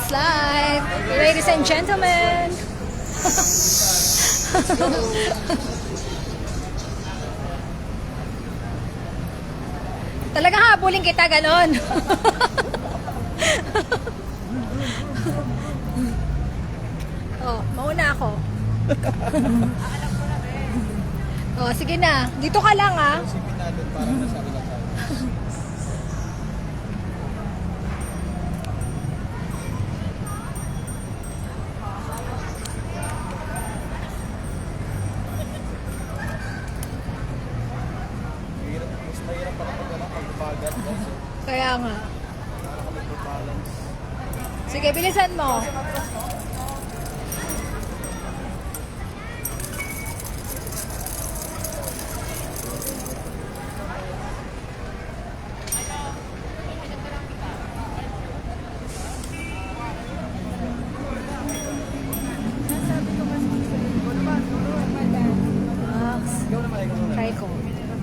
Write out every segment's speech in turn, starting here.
It's live. Ladies and gentlemen. Talaga habulin kita ganon. Oh, mauna ako. Oh, sige na. Dito ka lang ah. Isipin natin parang nasa ilang tayo. Mas mahirap pala pagbagat kasi Kaya nga. para ka magbabalance. Sige, bilisan mo. Max, Ikaw naman, ikaw naman. try ko.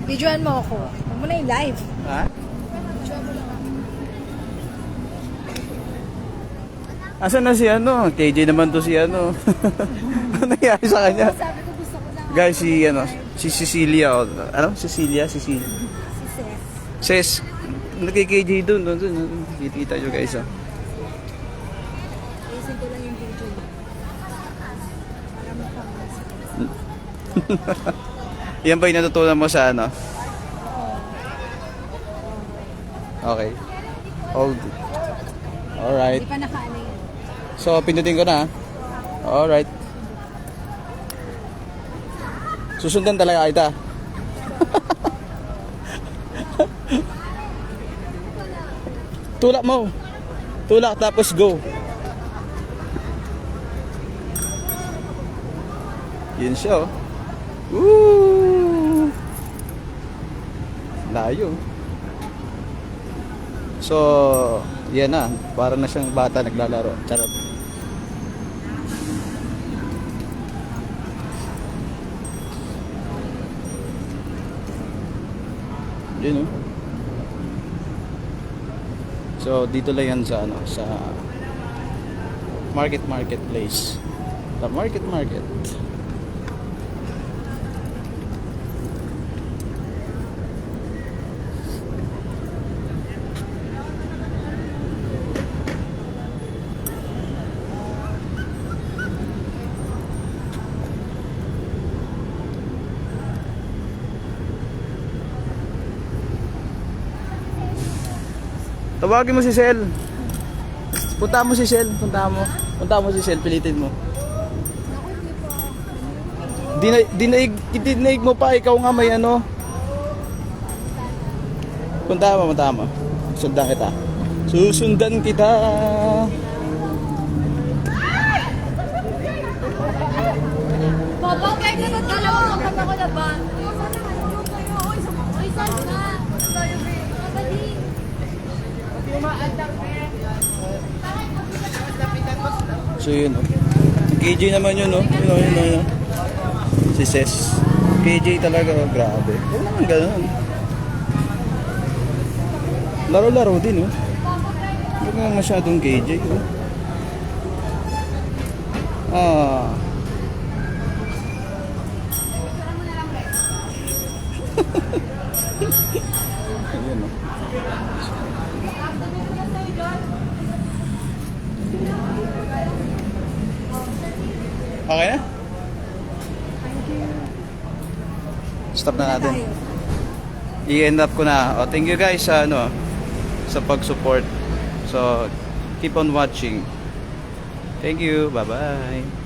Videoan mo ako. Huwag mo na yung live. Ha? Asan na si ano? KJ naman to si ano. Ano nangyari sa kanya? Sabi ko gusto ko lang Guys, si ano, si Cecilia. Ano? Cecilia? si Ses. Ses, nagkay-KJ doon. Kita nyo guys. Oh. Ayusin ko lang yung video. Para mapanglas. Yan ba yung natutunan mo sa ano? Okay. Hold it. Alright. Hindi pa nakaano yun. So, pindutin ko na. Alright. Susundan talaga kita. Tulak mo. Tulak tapos go. Yun siya oh. Woo! Layo. So, yan na. Para na siyang bata naglalaro. Charot. Yun oh. So, dito lang yan sa ano, sa marketplace. The market. Tawagin mo si Sel. Punta mo si Sel, punta mo si Sel, pilitin mo. Dinaig mo pa, ikaw nga may ano. Punta mo. Susundan kita. Papa, kahit na nagdalawa ka kami ako na ba? Oy, saan ka? Madali. So yun oh. KJ naman yun oh. Yun. Si Ses. KJ talaga oh. Grabe. Huwag naman ganun. Laro-laro din oh. Huwag naman masyadong KJ oh. Ah. Ayan oh. Okay na? Stop na natin. I-end up ko na. Oh, thank you guys sa ano sa pag-support. So, keep on watching. Thank you. Bye-bye.